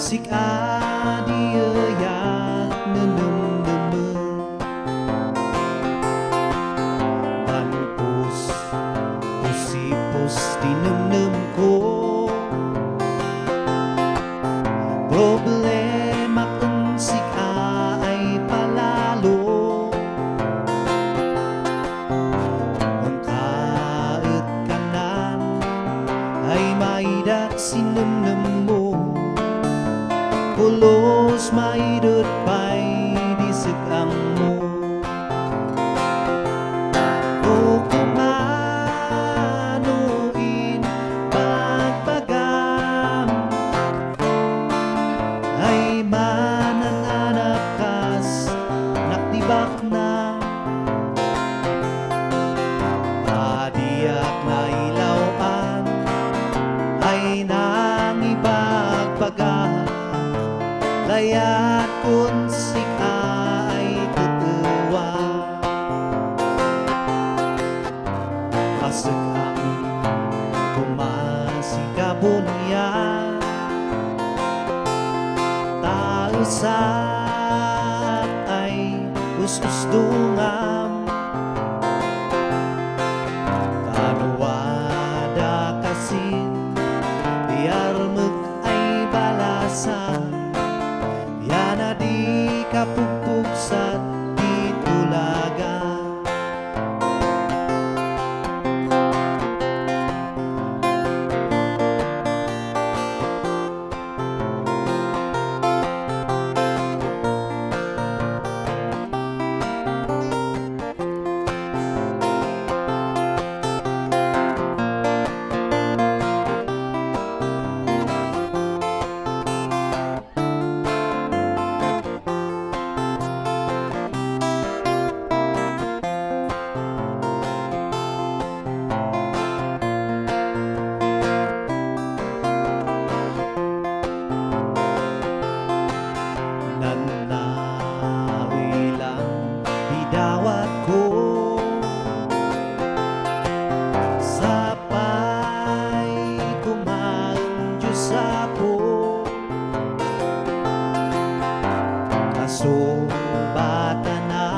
Sikadiyak nanumnumun Panpus, pusipus dinumnum ko Problema kung sika ay palalo Ang kaet kanan ay maidak sinumnum mo Pulos maidot pa'y disekang mo O kumanuin pagpagam Ay manananak kas naktibak na Padiyak na ilawan ay nangibagpagam Layat kung sika ay tutuwa Kasakang kumasikabon niya Tausat ay us-usdungam Kanuwada kasin biar mag ay balasan Yana di kapupugsat di tulagan Dawat ko Sapay kumain Diyos ako Kaso bata na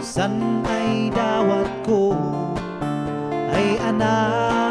San ay dawat ko Ay anak